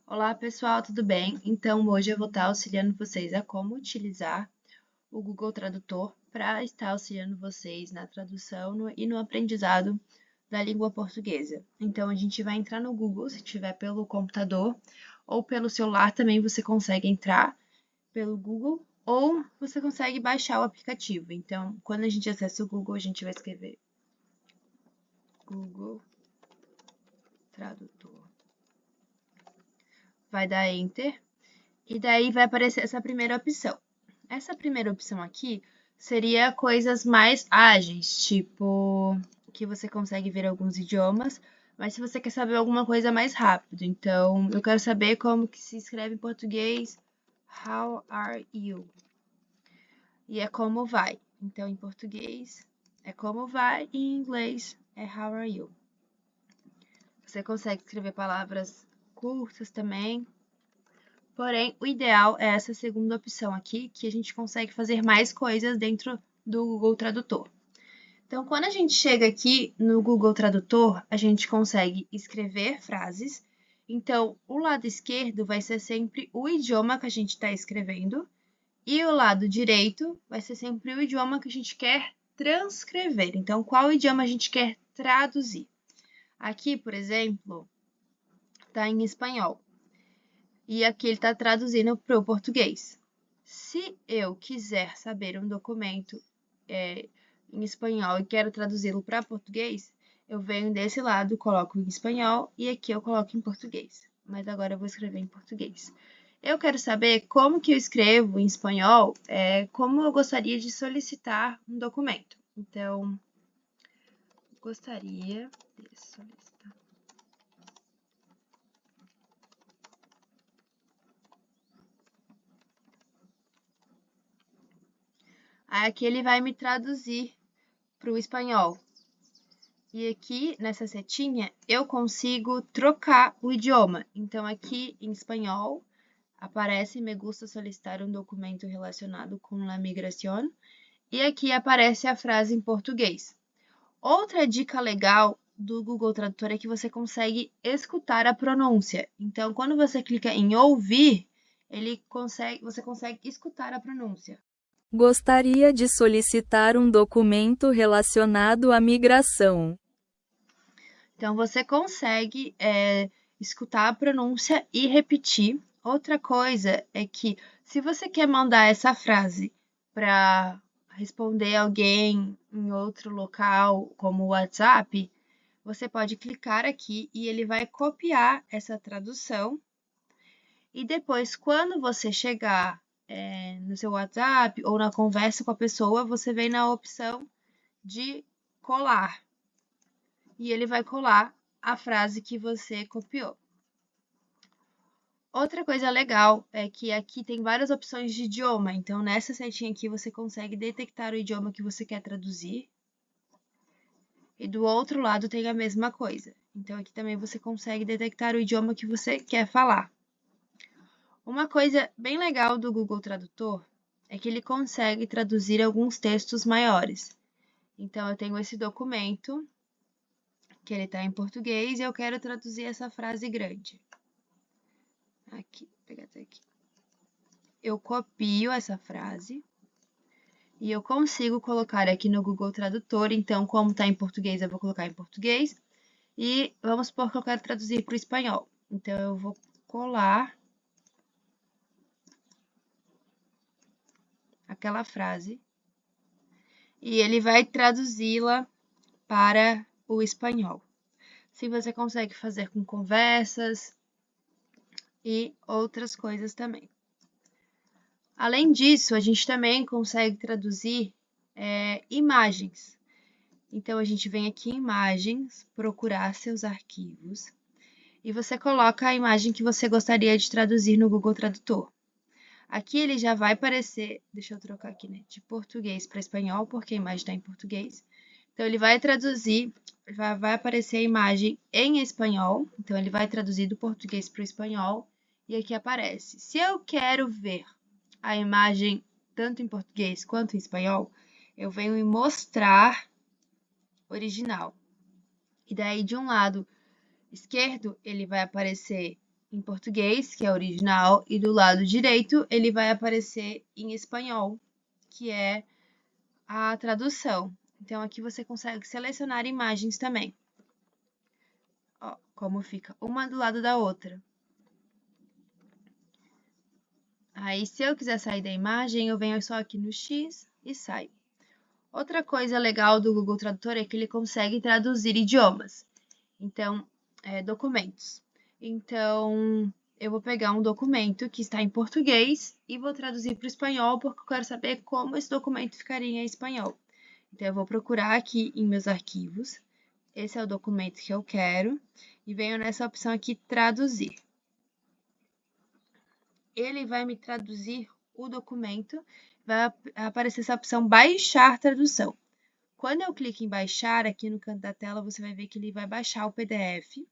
Olá pessoal, tudo bem? Então hoje eu vou estar auxiliando vocês a como utilizar o Google Tradutor para estar auxiliando vocês na tradução e no aprendizado da língua portuguesa. Então a gente vai entrar no Google, se tiver pelo computador ou pelo celular também você consegue entrar pelo Google ou você consegue baixar o aplicativo. Então quando a gente acessa o Google, a gente vai escrever Google Tradutor. Vai dar Enter. E daí vai aparecer essa primeira opção. Essa primeira opção aqui seria coisas mais ágeis, tipo que você consegue ver alguns idiomas, mas se você quer saber alguma coisa mais rápido, então eu quero saber como que se escreve em português How are you? E é como vai. Então em português é como vai e em inglês é How are you? Você consegue escrever palavras curtas também. Porém, o ideal é essa segunda opção aqui, que a gente consegue fazer mais coisas dentro do Google Tradutor. Então, quando a gente chega aqui no Google Tradutor, a gente consegue escrever frases. Então, o lado esquerdo vai ser sempre o idioma que a gente está escrevendo e o lado direito vai ser sempre o idioma que a gente quer transcrever. Então, qual idioma a gente quer traduzir? Aqui, por exemplo, está em espanhol. E aqui ele está traduzindo para o português. Se eu quiser saber um documento em espanhol e quero traduzi-lo para português, eu venho desse lado, coloco em espanhol e aqui eu coloco em português. Mas agora eu vou escrever em português. Eu quero saber como que eu escrevo em espanhol, como eu gostaria de solicitar um documento. Então, gostaria de solicitar. Aí aqui ele vai me traduzir para o espanhol. E aqui nessa setinha eu consigo trocar o idioma. Então aqui em espanhol aparece me gusta solicitar um documento relacionado com a migração e aqui aparece a frase em português. Outra dica legal do Google Tradutor é que você consegue escutar a pronúncia. Então quando você clica em ouvir, você consegue escutar a pronúncia. Gostaria de solicitar um documento relacionado à migração. Então, você consegue escutar a pronúncia e repetir. Outra coisa é que, se você quer mandar essa frase para responder alguém em outro local, como o WhatsApp, você pode clicar aqui e ele vai copiar essa tradução. E depois, quando você chegar no seu WhatsApp ou na conversa com a pessoa, você vem na opção de colar e ele vai colar a frase que você copiou. Outra coisa legal é que aqui tem várias opções de idioma, então nessa setinha aqui você consegue detectar o idioma que você quer traduzir. E do outro lado tem a mesma coisa. Então aqui também você consegue detectar o idioma que você quer falar. Uma coisa bem legal do Google Tradutor é que ele consegue traduzir alguns textos maiores. Então eu tenho esse documento que ele está em português e eu quero traduzir essa frase grande. Aqui, vou pegar até aqui. Eu copio essa frase e eu consigo colocar aqui no Google Tradutor. Então, como está em português, eu vou colocar em português. E vamos supor que eu quero traduzir para o espanhol. Então, eu vou colar aquela frase e ele vai traduzi-la para o espanhol. Assim você consegue fazer com conversas e outras coisas também. Além disso, a gente também consegue traduzir imagens. Então, a gente vem aqui em imagens, procurar seus arquivos, e você coloca a imagem que você gostaria de traduzir no Google Tradutor. Aqui ele já vai aparecer, deixa eu trocar aqui, né, de português para espanhol, porque a imagem está em português. Então, ele vai traduzir, vai aparecer a imagem em espanhol, então ele vai traduzir do português para o espanhol, e aqui aparece. Se eu quero ver a imagem tanto em português quanto em espanhol, eu venho em mostrar original. E daí, de um lado esquerdo, ele vai aparecer em português, que é original, e do lado direito ele vai aparecer em espanhol, que é a tradução. Então, aqui você consegue selecionar imagens também. Ó, como fica uma do lado da outra. Aí, se eu quiser sair da imagem, eu venho só aqui no X e saio. Outra coisa legal do Google Tradutor é que ele consegue traduzir idiomas. Então, documentos. Então, eu vou pegar um documento que está em português e vou traduzir para o espanhol, porque eu quero saber como esse documento ficaria em espanhol. Então, eu vou procurar aqui em meus arquivos. Esse é o documento que eu quero. E venho nessa opção aqui, traduzir. Ele vai me traduzir o documento. Vai aparecer essa opção, baixar tradução. Quando eu clico em baixar, aqui no canto da tela, você vai ver que ele vai baixar o PDF.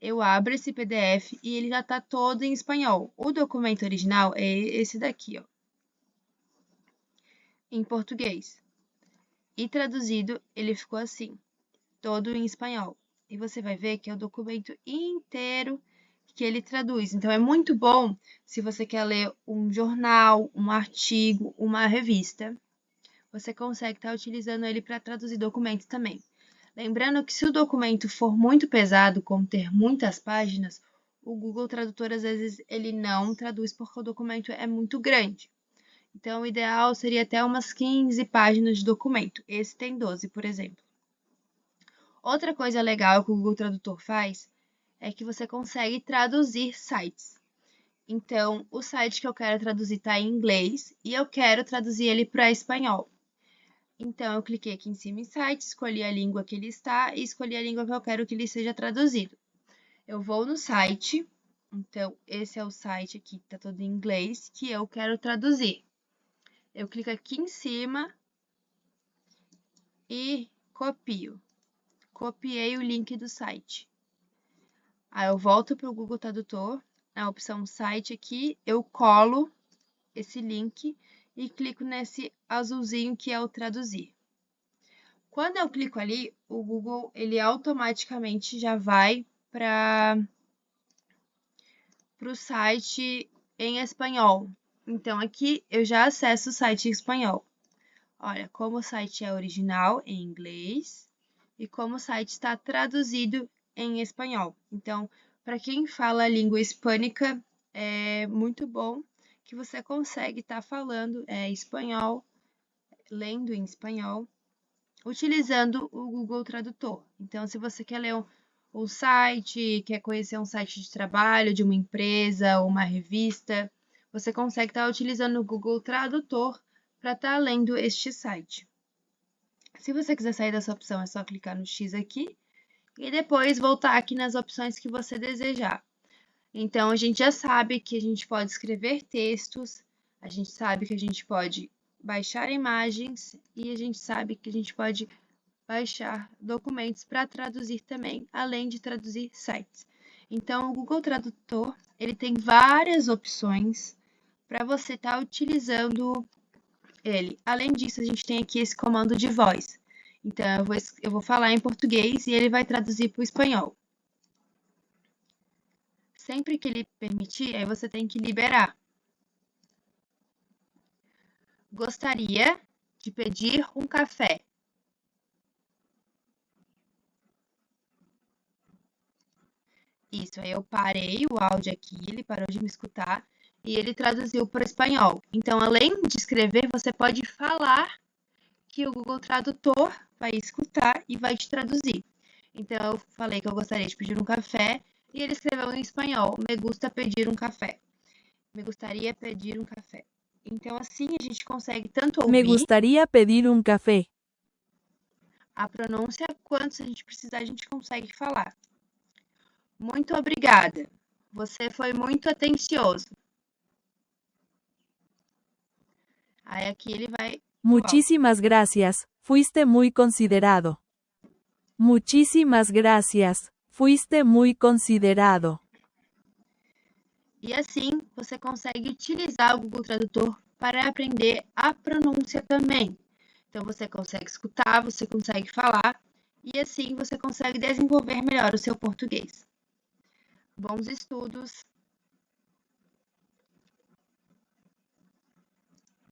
Eu abro esse PDF e ele já está todo em espanhol. O documento original é esse daqui, ó, em português. E traduzido, ele ficou assim, todo em espanhol. E você vai ver que é o documento inteiro que ele traduz. Então, é muito bom se você quer ler um jornal, um artigo, uma revista. Você consegue estar utilizando ele para traduzir documentos também. Lembrando que se o documento for muito pesado, como ter muitas páginas, o Google Tradutor, às vezes, ele não traduz porque o documento é muito grande. Então, o ideal seria até umas 15 páginas de documento. Esse tem 12, por exemplo. Outra coisa legal que o Google Tradutor faz é que você consegue traduzir sites. Então, o site que eu quero traduzir está em inglês e eu quero traduzir ele para espanhol. Então, eu cliquei aqui em cima em site, escolhi a língua que ele está e escolhi a língua que eu quero que ele seja traduzido. Eu vou no site, então esse é o site aqui que está todo em inglês, que eu quero traduzir. Eu clico aqui em cima e copio. Copiei o link do site. Aí eu volto para o Google Tradutor, na opção site aqui, eu colo esse link e clico nesse azulzinho que é o traduzir. Quando eu clico ali, o Google ele automaticamente já vai para o site em espanhol. Então, aqui eu já acesso o site em espanhol. Olha, como o site é original em inglês e como o site está traduzido em espanhol. Então, para quem fala a língua hispânica, é muito bom que você consegue estar falando espanhol, lendo em espanhol, utilizando o Google Tradutor. Então, se você quer ler um site, quer conhecer um site de trabalho de uma empresa ou uma revista, você consegue estar utilizando o Google Tradutor para estar lendo este site. Se você quiser sair dessa opção, é só clicar no X aqui e depois voltar aqui nas opções que você desejar. Então, a gente já sabe que a gente pode escrever textos, a gente sabe que a gente pode baixar imagens e a gente sabe que a gente pode baixar documentos para traduzir também, além de traduzir sites. Então, o Google Tradutor, ele tem várias opções para você estar utilizando ele. Além disso, a gente tem aqui esse comando de voz. Então, eu vou falar em português e ele vai traduzir para o espanhol. Sempre que ele permitir, aí você tem que liberar. Gostaria de pedir um café. Isso, aí eu parei o áudio aqui, ele parou de me escutar e ele traduziu para o espanhol. Então, além de escrever, você pode falar que o Google Tradutor vai escutar e vai te traduzir. Então, eu falei que eu gostaria de pedir um café e ele escreveu em espanhol, me gusta pedir um café. Me gostaria pedir um café. Então, assim, a gente consegue tanto Me ouvir gustaría pedir un café. a pronúncia, quanto se a gente precisar, a gente consegue falar. Muito obrigada. Você foi muito atencioso. Aí aqui ele vai... Muchísimas gracias, fuiste muy considerado. Muchísimas gracias, fuiste muy considerado. E assim, você consegue utilizar o Google Tradutor para aprender a pronúncia também. Então, você consegue escutar, você consegue falar, e assim você consegue desenvolver melhor o seu português. Bons estudos!